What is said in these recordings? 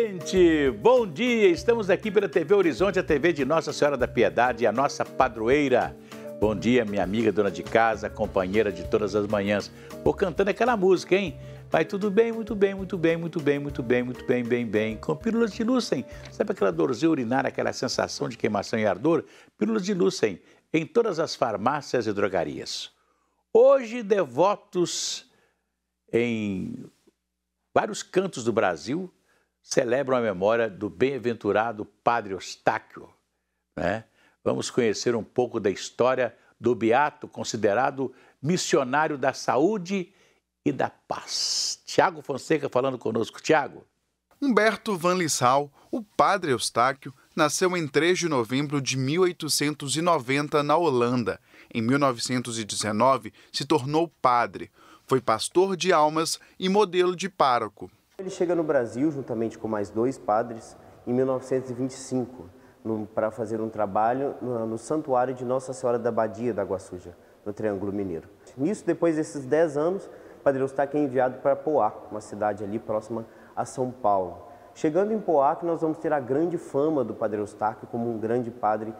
gente! Bom dia! Estamos aqui pela TV Horizonte, a TV de Nossa Senhora da Piedade, a nossa padroeira. Bom dia, minha amiga, dona de casa, companheira de todas as manhãs. Vou cantando aquela música, hein? Vai tudo bem, muito bem, muito bem, muito bem, muito bem, muito bem, bem, bem. Com pílulas de Lucem. Sabe aquela dorzinha urinária, aquela sensação de queimação e ardor? Pílulas de Lucem, em todas as farmácias e drogarias. Hoje, devotos em vários cantos do Brasil celebram a memória do bem-aventurado Padre Eustáquio, né? Vamos conhecer um pouco da história do beato, considerado missionário da saúde e da paz. Tiago Fonseca falando conosco. Tiago. Humberto van Lissau, o Padre Eustáquio, nasceu em 3 de novembro de 1890 na Holanda. Em 1919, se tornou padre. Foi pastor de almas e modelo de pároco. Ele chega no Brasil, juntamente com mais 2 padres, em 1925, para fazer um trabalho no Santuário de Nossa Senhora da Badia da Água Suja, no Triângulo Mineiro. Nisso, depois desses 10 anos, o Padre Eustáquio é enviado para Poá, uma cidade ali próxima a São Paulo. Chegando em Poá, que nós vamos ter a grande fama do Padre Eustáquio como um grande padre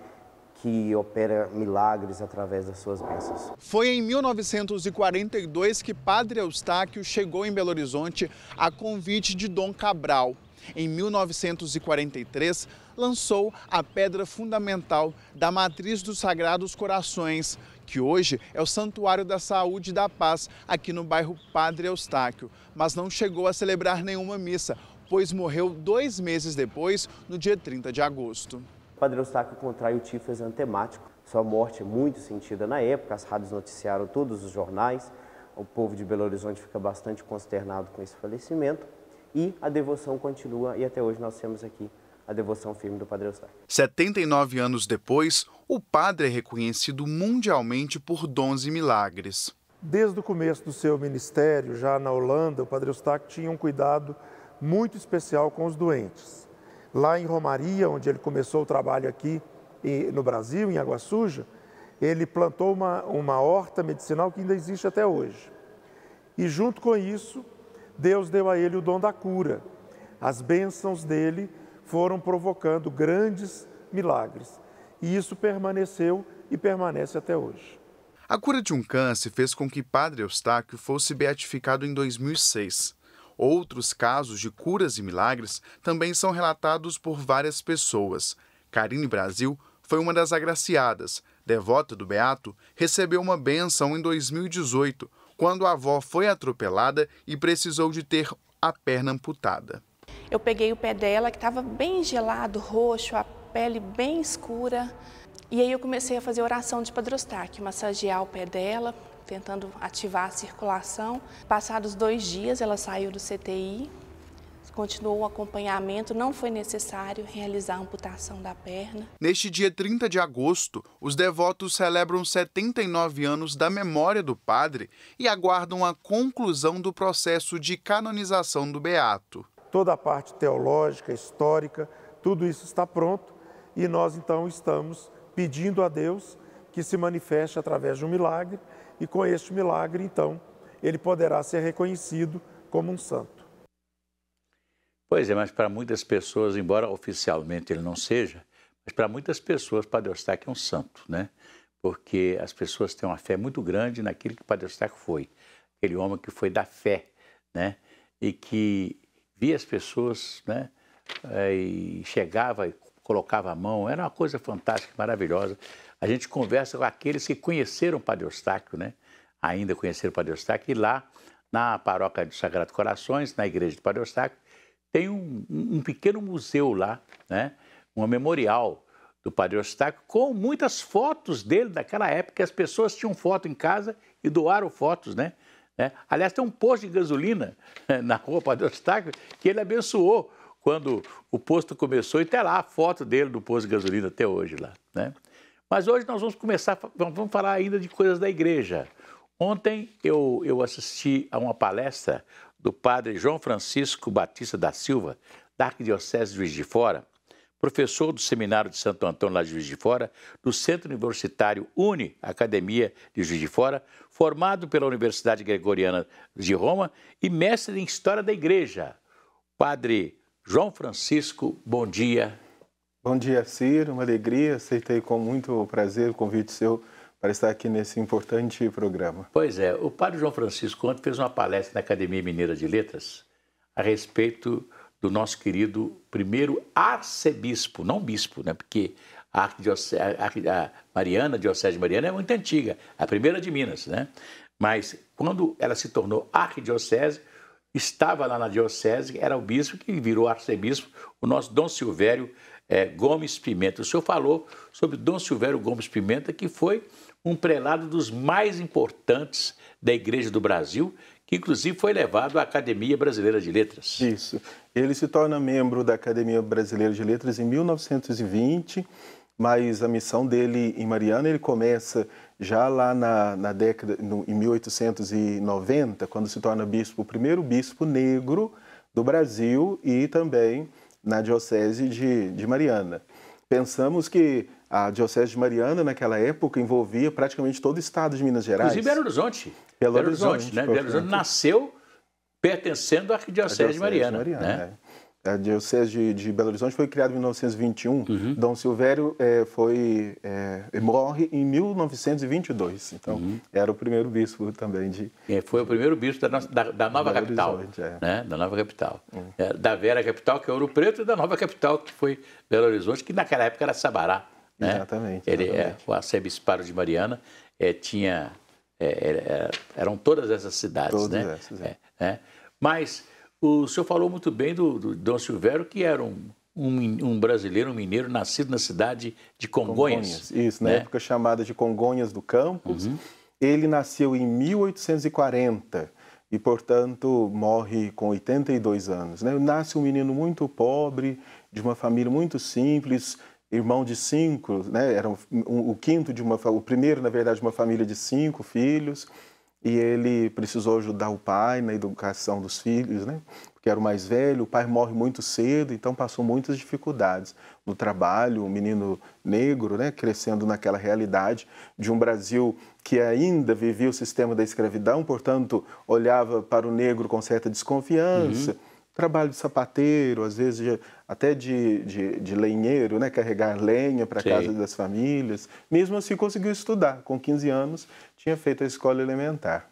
que opera milagres através das suas bênçãos. Foi em 1942 que Padre Eustáquio chegou em Belo Horizonte a convite de Dom Cabral. Em 1943, lançou a pedra fundamental da Matriz dos Sagrados Corações, que hoje é o Santuário da Saúde e da Paz, aqui no bairro Padre Eustáquio. Mas não chegou a celebrar nenhuma missa, pois morreu 2 meses depois, no dia 30 de agosto. O Padre Eustáquio contraiu tifo exantemático. Sua morte é muito sentida na época, as rádios noticiaram todos os jornais. O povo de Belo Horizonte fica bastante consternado com esse falecimento. E a devoção continua, e até hoje nós temos aqui a devoção firme do Padre Eustáquio. 79 anos depois, o padre é reconhecido mundialmente por dons e milagres. Desde o começo do seu ministério, já na Holanda, o Padre Eustáquio tinha um cuidado muito especial com os doentes. Lá em Romaria, onde ele começou o trabalho aqui no Brasil, em Água Suja, ele plantou uma horta medicinal que ainda existe até hoje. E junto com isso, Deus deu a ele o dom da cura. As bênçãos dele foram provocando grandes milagres. E isso permaneceu e permanece até hoje. A cura de um câncer fez com que Padre Eustáquio fosse beatificado em 2006. Outros casos de curas e milagres também são relatados por várias pessoas. Karine Brasil foi uma das agraciadas. Devota do beato, recebeu uma bênção em 2018, quando a avó foi atropelada e precisou de ter a perna amputada. Eu peguei o pé dela, que estava bem gelado, roxo, a pele bem escura. E aí eu comecei a fazer oração de Padre Eustáquio, massagear o pé dela, tentando ativar a circulação. Passados 2 dias, ela saiu do CTI, continuou o acompanhamento, não foi necessário realizar a amputação da perna. Neste dia 30 de agosto, os devotos celebram 79 anos da memória do padre e aguardam a conclusão do processo de canonização do beato. Toda a parte teológica, histórica, tudo isso está pronto e nós então estamos pedindo a Deus que se manifeste através de um milagre e com este milagre, então, ele poderá ser reconhecido como um santo. Pois é, mas para muitas pessoas, embora oficialmente ele não seja, mas para muitas pessoas Padre Eustáquio é um santo, né? Porque as pessoas têm uma fé muito grande naquilo que Padre Eustáquio foi. Aquele homem que foi da fé, né? E que via as pessoas, né? E chegava e colocava a mão, era uma coisa fantástica, maravilhosa. A gente conversa com aqueles que conheceram o Padre Eustáquio, né? Ainda conheceram o Padre Eustáquio, e lá na paróquia dos Sagrados Corações, na igreja do Padre Eustáquio, tem um pequeno museu lá, né? Um memorial do Padre Eustáquio com muitas fotos dele daquela época. As pessoas tinham foto em casa e doaram fotos, né? Aliás, tem um posto de gasolina na rua Padre Eustáquio que ele abençoou quando o posto começou, e tem lá a foto dele do posto de gasolina até hoje lá, né? Mas hoje nós vamos falar ainda de coisas da igreja. Ontem eu assisti a uma palestra do padre João Francisco Batista da Silva, da Arquidiocese de Juiz de Fora, professor do Seminário de Santo Antônio, lá de Juiz de Fora, do Centro Universitário Academia de Juiz de Fora, formado pela Universidade Gregoriana de Roma e mestre em História da Igreja. Padre João Francisco, bom dia. Bom dia, Ciro, uma alegria, aceitei com muito prazer o convite seu para estar aqui nesse importante programa. Pois é, o padre João Francisco ontem fez uma palestra na Academia Mineira de Letras a respeito do nosso querido primeiro arcebispo, não bispo, né? Porque a Mariana, a Diocese de Mariana é muito antiga, a primeira de Minas, né? Mas quando ela se tornou arquidiocese, estava lá na diocese, era o bispo que virou arcebispo, o nosso Dom Silvério Gomes Pimenta. O senhor falou sobre Dom Silvério Gomes Pimenta, que foi um prelado dos mais importantes da Igreja do Brasil, que inclusive foi levado à Academia Brasileira de Letras. Isso. Ele se torna membro da Academia Brasileira de Letras em 1920, mas a missão dele em Mariana, ele começa já lá na década, em 1890, quando se torna bispo, o primeiro bispo negro do Brasil e também na Diocese de Mariana. Pensamos que a Diocese de Mariana, naquela época, envolvia praticamente todo o estado de Minas Gerais. Inclusive Belo Horizonte. Belo Horizonte, né? Belo Horizonte nasceu pertencendo à Arquidiocese de Mariana. Né? A Diocese de Belo Horizonte foi criada em 1921. Dom Silvério morre em 1922. Então, era o primeiro bispo também de... Foi o primeiro bispo da nova capital. Né? Da nova capital. Da velha capital, que é Ouro Preto, e da nova capital, que foi Belo Horizonte, que naquela época era Sabará. Né? Exatamente. O arcebispado de Mariana eram todas essas cidades. Todas né? essas, Mas o senhor falou muito bem do Dom Silvério, que era um brasileiro, um mineiro, nascido na cidade de Congonhas. Isso, na época chamada de Congonhas do Campos. Ele nasceu em 1840 e, portanto, morre com 82 anos. Né? Nasce um menino muito pobre, de uma família muito simples, irmão de 5, né? Era o primeiro, na verdade, de uma família de 5 filhos. E ele precisou ajudar o pai na educação dos filhos, né? Porque era o mais velho, o pai morre muito cedo, então passou muitas dificuldades no trabalho, um menino negro, né? Crescendo naquela realidade de um Brasil que ainda vivia o sistema da escravidão, portanto, olhava para o negro com certa desconfiança. Trabalho de sapateiro, às vezes até de lenheiro, né? Carregar lenha para a casa das famílias. Mesmo assim, conseguiu estudar. Com 15 anos, tinha feito a escola elementar.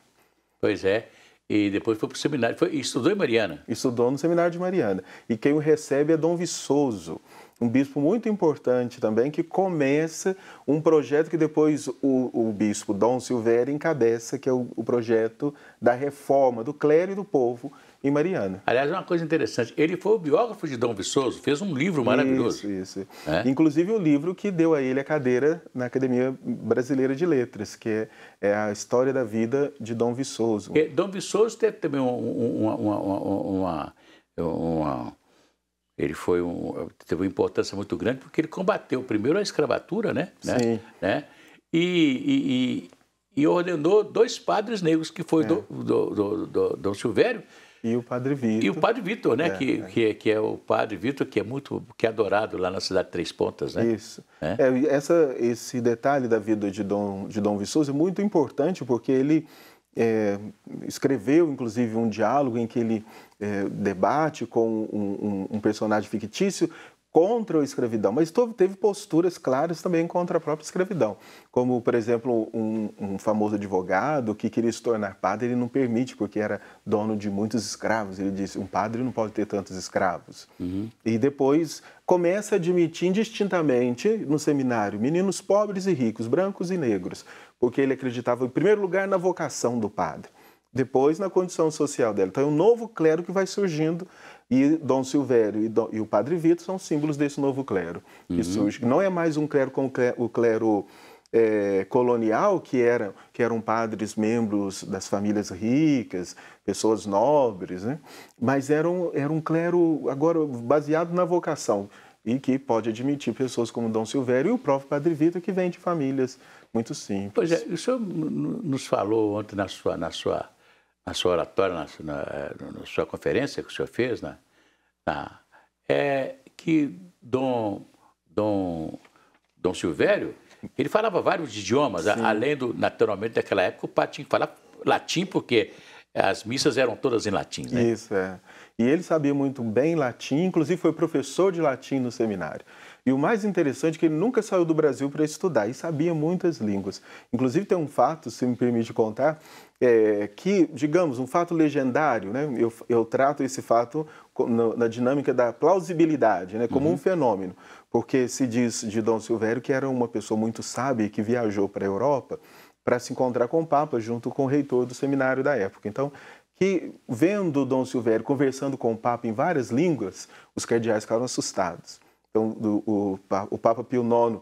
Pois é. E depois foi para o seminário. Estudou em Mariana? Estudou no seminário de Mariana. E quem o recebe é Dom Viçoso, um bispo muito importante também, que começa um projeto que depois o bispo Dom Silvério encabeça, que é o projeto da reforma do clero e do povo em Mariana. Aliás, uma coisa interessante, ele foi o biógrafo de Dom Viçoso, fez um livro maravilhoso. Isso. Inclusive o livro que deu a ele a cadeira na Academia Brasileira de Letras, que é a história da vida de Dom Viçoso. Dom Viçoso teve também teve uma importância muito grande, porque ele combateu primeiro a escravatura, né? Sim. E ordenou 2 padres negros, que foi Dom Silvério e o Padre Vitor. E o Padre Vitor, né? Que é o Padre Vitor, que é adorado lá na cidade de Três Pontas, né? Isso. Esse detalhe da vida de Dom Viçoso é muito importante, porque ele escreveu, inclusive, um diálogo em que ele debate com um personagem fictício contra a escravidão, mas teve posturas claras também contra a própria escravidão, como, por exemplo, um famoso advogado que queria se tornar padre, ele não permite, porque era dono de muitos escravos. Ele disse, um padre não pode ter tantos escravos. E depois começa a admitir indistintamente no seminário meninos pobres e ricos, brancos e negros, porque ele acreditava, em primeiro lugar, na vocação do padre, depois na condição social dela. Então é um novo clero que vai surgindo, e Dom Silvério e o Padre Vitor são símbolos desse novo clero que surge. Não é mais um clero como o clero colonial, que eram padres membros das famílias ricas, pessoas nobres, né? Mas era um clero agora baseado na vocação, e que pode admitir pessoas como Dom Silvério e o próprio Padre Vitor, que vem de famílias muito simples. Pois é, o senhor nos falou ontem na sua oratória, na sua conferência que o senhor fez, que Dom Silvério, ele falava vários idiomas, além naturalmente, daquela época, o padre tinha que falar latim, porque as missas eram todas em latim, né? Isso, é. E ele sabia muito bem latim, inclusive foi professor de latim no seminário. E o mais interessante é que ele nunca saiu do Brasil para estudar e sabia muitas línguas. Inclusive tem um fato, se me permite contar, que, digamos, um fato legendário, né? Eu trato esse fato na dinâmica da plausibilidade, né? Como um fenômeno, porque se diz de Dom Silvério que era uma pessoa muito sábia que viajou para a Europa para se encontrar com o Papa junto com o reitor do seminário da época. Então, que vendo Dom Silvério conversando com o Papa em várias línguas, os cardeais ficaram assustados. Então, o Papa Pio IX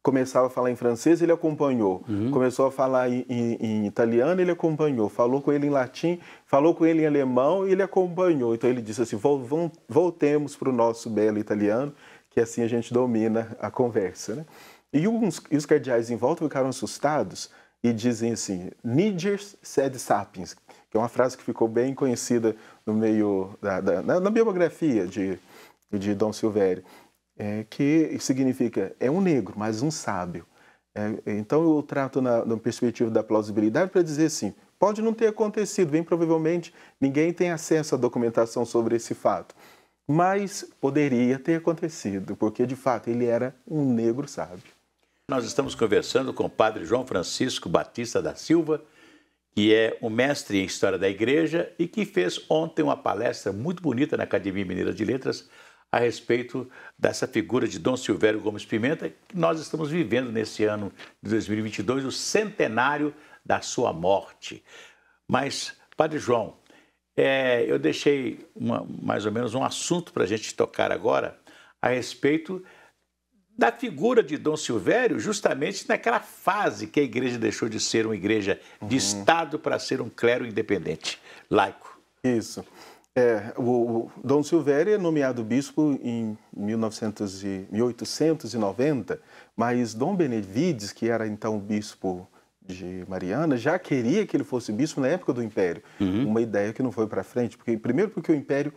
começava a falar em francês, ele acompanhou. Começou a falar em italiano, ele acompanhou. Falou com ele em latim, falou com ele em alemão, ele acompanhou. Então, ele disse assim, voltemos para o nosso belo italiano, que assim a gente domina a conversa, né? E os cardeais em volta ficaram assustados e dizem assim, Niger sed sapiens, que é uma frase que ficou bem conhecida no meio na biografia de Dom Silvério, que significa, é um negro, mas um sábio. Então eu trato na perspectiva da plausibilidade para dizer assim, pode não ter acontecido, bem provavelmente ninguém tem acesso à documentação sobre esse fato, mas poderia ter acontecido, porque de fato ele era um negro sábio. Nós estamos conversando com o padre João Francisco Batista da Silva, que é um mestre em História da Igreja e que fez ontem uma palestra muito bonita na Academia Mineira de Letras a respeito dessa figura de Dom Silvério Gomes Pimenta, que nós estamos vivendo nesse ano de 2022, o centenário da sua morte. Mas, padre João, eu deixei mais ou menos um assunto para a gente tocar agora a respeito da figura de Dom Silvério, justamente naquela fase que a igreja deixou de ser uma igreja de Estado para ser um clero independente, laico. Isso. O Dom Silvério é nomeado bispo em 1890, mas Dom Benevides, que era então bispo de Mariana, já queria que ele fosse bispo na época do Império. Uma ideia que não foi para frente, primeiro porque o Império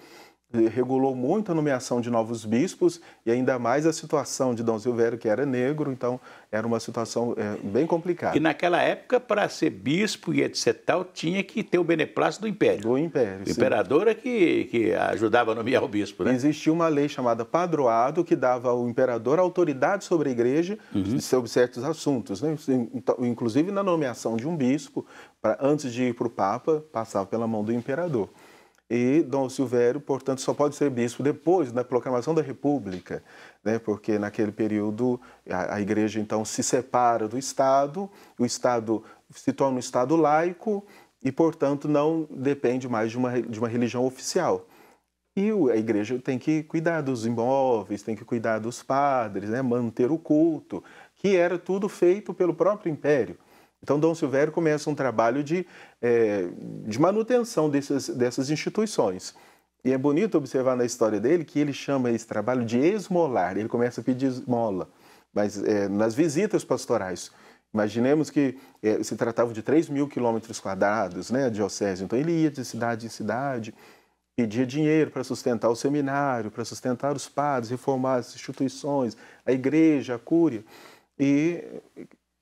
regulou muito a nomeação de novos bispos e ainda mais a situação de Dom Silvério, que era negro, então era uma situação bem complicada. E naquela época, para ser bispo e etc., tinha que ter o beneplácito do Império. Do Império, o imperador é que ajudava a nomear o bispo, né? Existia uma lei chamada padroado que dava ao imperador autoridade sobre a igreja sobre certos assuntos, né? Inclusive na nomeação de um bispo, antes de ir para o Papa, passava pela mão do imperador. E Dom Silvério, portanto, só pode ser bispo depois da proclamação da República, né? Porque naquele período a igreja então se separa do Estado, o Estado se torna um Estado laico e, portanto, não depende mais de uma religião oficial. E a igreja tem que cuidar dos imóveis, tem que cuidar dos padres, né? Manter o culto, que era tudo feito pelo próprio Império. Então, Dom Silvério começa um trabalho de manutenção dessas instituições. E é bonito observar na história dele que ele chama esse trabalho de esmolar. Ele começa a pedir esmola, mas nas visitas pastorais. Imaginemos que se tratava de 3.000 quilômetros quadrados, né, a diocese. Então, ele ia de cidade em cidade, pedia dinheiro para sustentar o seminário, para sustentar os padres, reformar as instituições, a igreja, a cúria. E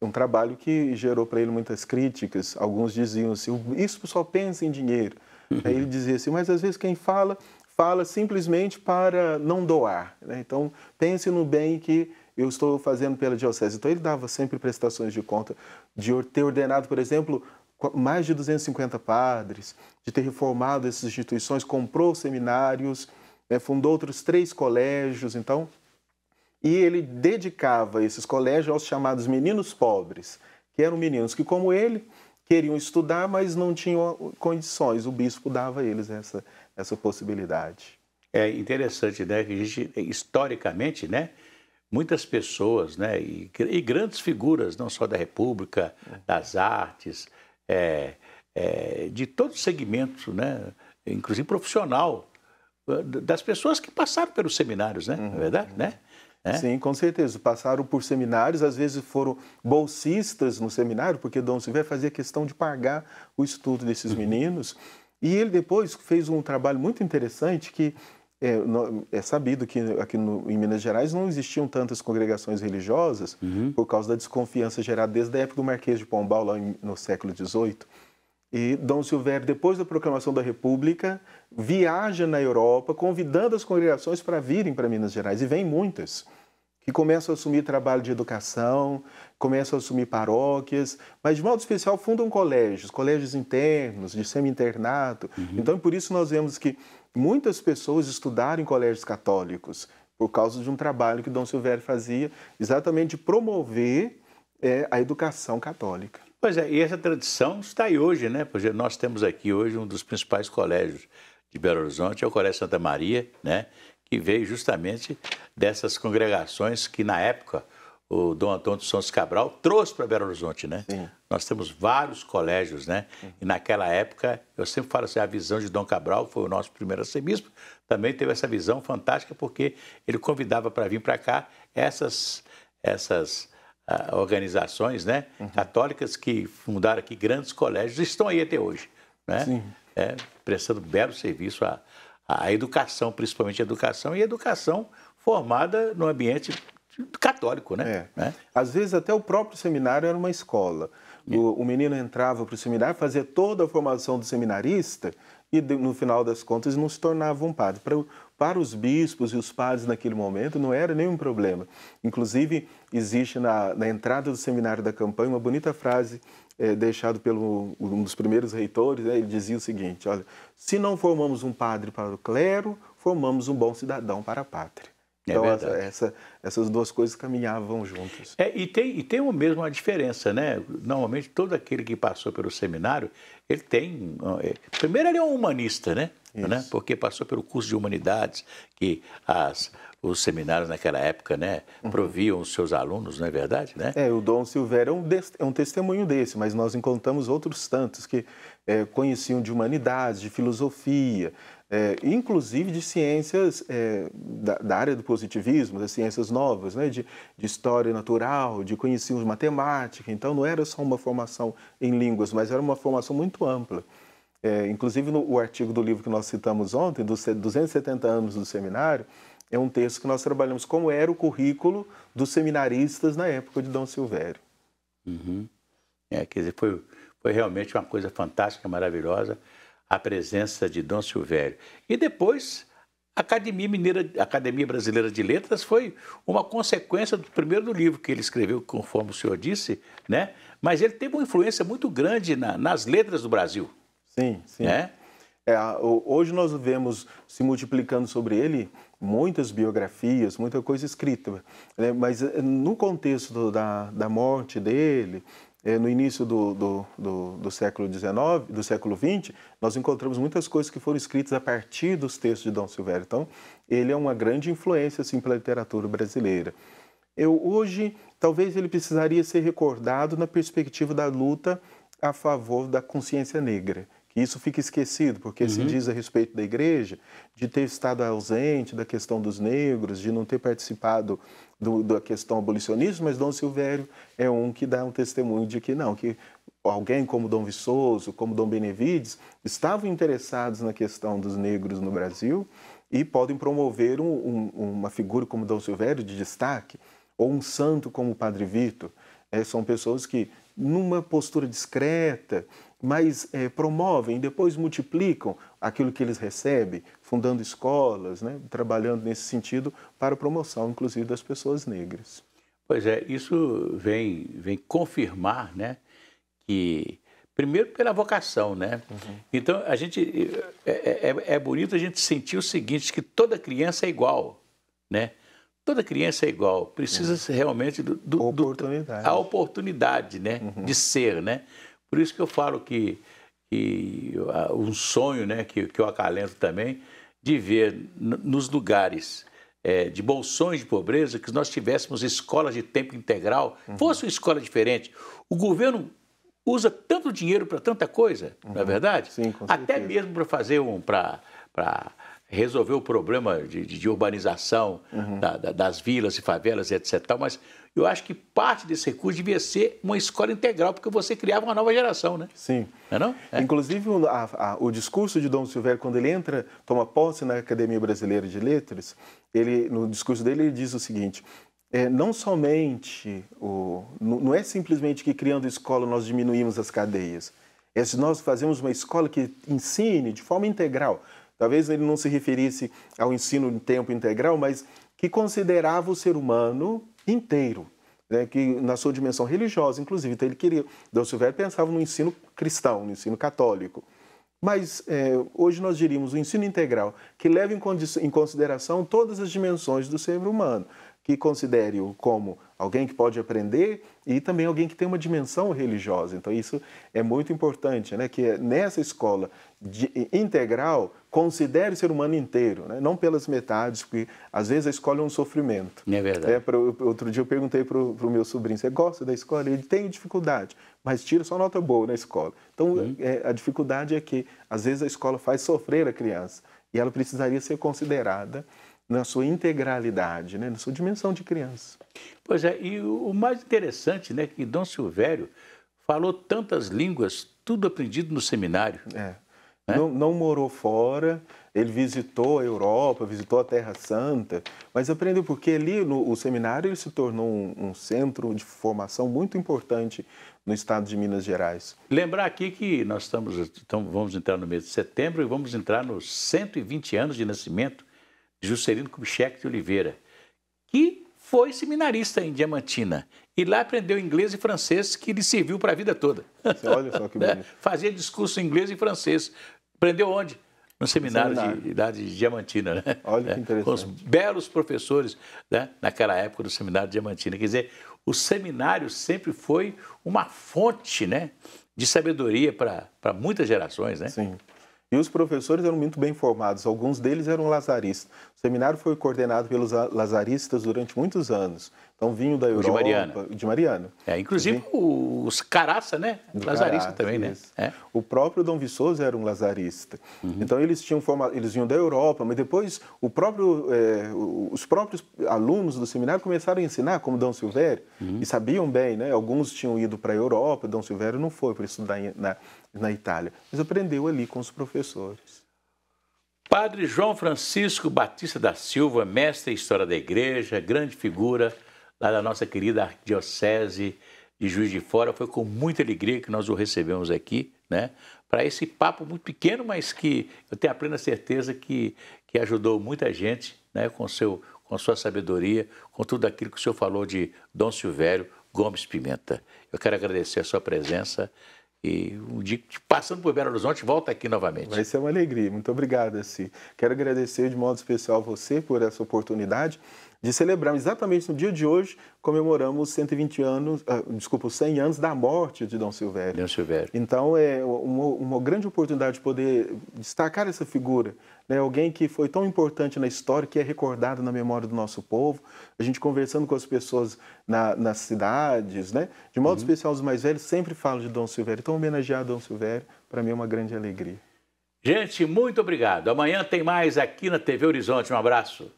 um trabalho que gerou para ele muitas críticas. Alguns diziam assim, o bispo só pensa em dinheiro. Aí ele dizia assim, mas às vezes quem fala simplesmente para não doar, né? Então, pense no bem que eu estou fazendo pela diocese. Então, ele dava sempre prestações de conta de ter ordenado, por exemplo, mais de 250 padres, de ter reformado essas instituições, comprou seminários, né, fundou outros 3 colégios, então... E ele dedicava esses colégios aos chamados meninos pobres, que eram meninos que, como ele, queriam estudar, mas não tinham condições. O bispo dava a eles essa possibilidade. É interessante, né? Que a gente, historicamente, né? Muitas pessoas, né? E grandes figuras, não só da República, das artes, de todo segmento, né? Inclusive profissional, das pessoas que passaram pelos seminários, né? Na verdade, né? Sim, com certeza. Passaram por seminários, às vezes foram bolsistas no seminário, porque Dom Silvério fazia questão de pagar o estudo desses meninos. E ele depois fez um trabalho muito interessante que é sabido que aqui em Minas Gerais não existiam tantas congregações religiosas por causa da desconfiança gerada desde a época do Marquês de Pombal, lá no século XVIII. E Dom Silvério, depois da proclamação da República, viaja na Europa, convidando as congregações para virem para Minas Gerais. E vêm muitas, que começam a assumir trabalho de educação, começam a assumir paróquias, mas de modo especial fundam colégios internos, de semi-internato. Então, por isso nós vemos que muitas pessoas estudaram em colégios católicos, por causa de um trabalho que Dom Silvério fazia, exatamente de promover a educação católica. Pois é, e essa tradição está aí hoje, né? Porque nós temos aqui hoje um dos principais colégios de Belo Horizonte, é o Colégio Santa Maria, né? Que veio justamente dessas congregações que, na época, o Dom Antônio dos Santos Cabral trouxe para Belo Horizonte, né? Sim. Nós temos vários colégios, né? E naquela época, eu sempre falo assim, a visão de Dom Cabral, que foi o nosso primeiro arcebispo, também teve essa visão fantástica, porque ele convidava para vir para cá essas organizações, né, católicas que fundaram aqui grandes colégios, estão aí até hoje, né? Sim. Prestando belo serviço à educação, principalmente a educação, e educação formada no ambiente católico, né? Às vezes até o próprio seminário era uma escola. O menino entrava para o seminário, fazia toda a formação do seminarista e no final das contas não se tornava um padre. Para os bispos e os padres naquele momento não era nenhum problema. Inclusive existe na entrada do seminário da campanha uma bonita frase deixada pelo um dos primeiros reitores, né? Ele dizia o seguinte: olha, se não formamos um padre para o clero, formamos um bom cidadão para a pátria. Então, essas duas coisas caminhavam juntas. E tem mesmo uma diferença, né? Normalmente, todo aquele que passou pelo seminário, ele tem... primeiro, ele é um humanista, né? Porque passou pelo curso de humanidades, que os seminários naquela época, né, proviam os seus alunos, não é verdade? Né? O Dom Silvério é um testemunho desse, mas nós encontramos outros tantos que conheciam de humanidades, de filosofia, inclusive de ciências da área do positivismo, das ciências novas, né? de história natural, conheciam matemática. Então, não era só uma formação em línguas, mas era uma formação muito ampla. Inclusive, o artigo do livro que nós citamos ontem, dos 270 anos do seminário, é um texto que nós trabalhamos como era o currículo dos seminaristas na época de Dom Silvério. Quer dizer, foi realmente uma coisa fantástica, maravilhosa, a presença de Dom Silvério. E depois, a Academia Brasileira de Letras foi uma consequência primeiro do livro que ele escreveu, conforme o senhor disse, né? Mas ele teve uma influência muito grande nas letras do Brasil. Sim. Hoje nós vemos se multiplicando sobre ele muitas biografias, muita coisa escrita, né? Mas no contexto da morte dele, no início do século XIX, do século XX, nós encontramos muitas coisas que foram escritas a partir dos textos de Dom Silvério. Então, ele é uma grande influência assim, pela literatura brasileira. Hoje, talvez ele precisaria ser recordado na perspectiva da luta a favor da consciência negra. Que isso fica esquecido, porque se diz a respeito da igreja de ter estado ausente da questão dos negros, de não ter participado da questão abolicionista, mas Dom Silvério é um que dá um testemunho de que não, que alguém como Dom Viçoso, como Dom Benevides, estavam interessados na questão dos negros no Brasil e podem promover uma figura como Dom Silvério de destaque, ou um santo como o Padre Vitor. São pessoas que, numa postura discreta, mas promovem e depois multiplicam aquilo que eles recebem, fundando escolas, né, trabalhando nesse sentido para a promoção, inclusive, das pessoas negras. Pois é, isso vem confirmar, né, que, primeiro, pela vocação, né? Então, a gente, é bonito a gente sentir o seguinte, que toda criança é igual, né? Toda criança é igual, precisa realmente a oportunidade, né, de ser, né? Por isso que eu falo que um sonho, né, que eu acalento também, de ver nos lugares de bolsões de pobreza, que nós tivéssemos escolas de tempo integral, fosse uma escola diferente. O governo usa tanto dinheiro para tanta coisa, não é verdade? Sim, com até certeza. mesmo para fazer para resolver o problema de urbanização das vilas e favelas, etc. Mas eu acho que parte desse recurso devia ser uma escola integral, porque você criava uma nova geração, né? Sim. Não? Inclusive, o discurso de Dom Silvério, quando ele toma posse na Academia Brasileira de Letras, no discurso dele, ele diz o seguinte: não somente, não é simplesmente que criando escola nós diminuímos as cadeias, Se nós fazemos uma escola que ensine de forma integral, talvez ele não se referisse ao ensino em tempo integral, mas que considerava o ser humano inteiro, né, que na sua dimensão religiosa, inclusive. Então ele queria, Dom Silvério pensava no ensino cristão, no ensino católico. Mas hoje nós diríamos o ensino integral, que leva em consideração todas as dimensões do ser humano, que considere-o como alguém que pode aprender e também alguém que tem uma dimensão religiosa. Então isso é muito importante, né? Que nessa escola integral considere o ser humano inteiro, né? Não pelas metades, porque às vezes a escola é um sofrimento. É verdade. Outro dia eu perguntei para o meu sobrinho, você gosta da escola? Ele tem dificuldade, mas tira só nota boa na escola. Então a dificuldade é que às vezes a escola faz sofrer a criança e ela precisaria ser considerada na sua integralidade, né? Na sua dimensão de criança. Pois é, e o mais interessante, né, que Dom Silvério falou tantas línguas, tudo aprendido no seminário. Né? Não morou fora, ele visitou a Europa, visitou a Terra Santa, mas aprendeu porque ali o seminário ele se tornou um centro de formação muito importante no estado de Minas Gerais. Lembrar aqui que nós vamos entrar no mês de setembro e vamos entrar nos 120 anos de nascimento de Juscelino Kubitschek de Oliveira, que foi seminarista em Diamantina e lá aprendeu inglês e francês que lhe serviu para a vida toda. Olha só que bonito. Fazia discurso em inglês e francês. Aprendeu onde? No seminário de Diamantina. Né? Olha que interessante. Com os belos professores, né, naquela época do seminário de Diamantina. Quer dizer, o seminário sempre foi uma fonte, né, de sabedoria para muitas gerações. Né? Sim. E os professores eram muito bem formados, alguns deles eram lazaristas. O seminário foi coordenado pelos lazaristas durante muitos anos. Então vinham da Europa, de Mariana. Inclusive os Caraça, né? Lazarista também, né? O próprio Dom Viçoso era um lazarista. Então eles vinham da Europa, mas depois os próprios alunos do seminário começaram a ensinar, como Dom Silvério, e sabiam bem, né? Alguns tinham ido para a Europa, Dom Silvério não foi para estudar na Itália, mas aprendeu ali com os professores. Padre João Francisco Batista da Silva, mestre em História da Igreja, grande figura lá da nossa querida Arquidiocese de Juiz de Fora. Foi com muita alegria que nós o recebemos aqui, né? Para esse papo muito pequeno, mas que eu tenho a plena certeza que ajudou muita gente, né? Com a sua sabedoria, com tudo aquilo que o senhor falou de Dom Silvério Gomes Pimenta. Eu quero agradecer a sua presença. E um dia, passando por Belo Horizonte, volta aqui novamente. Vai ser uma alegria. Muito obrigado, Assi. Quero agradecer de modo especial a você por essa oportunidade de celebrar exatamente no dia de hoje, comemoramos 100 anos da morte de Dom Silvério. Então, é uma grande oportunidade de poder destacar essa figura, né? Alguém que foi tão importante na história, que é recordado na memória do nosso povo. A gente conversando com as pessoas nas cidades, né? De modo especial os mais velhos, sempre falam de Dom Silvério. Então, homenagear Dom Silvério, para mim é uma grande alegria. Gente, muito obrigado. Amanhã tem mais aqui na TV Horizonte. Um abraço.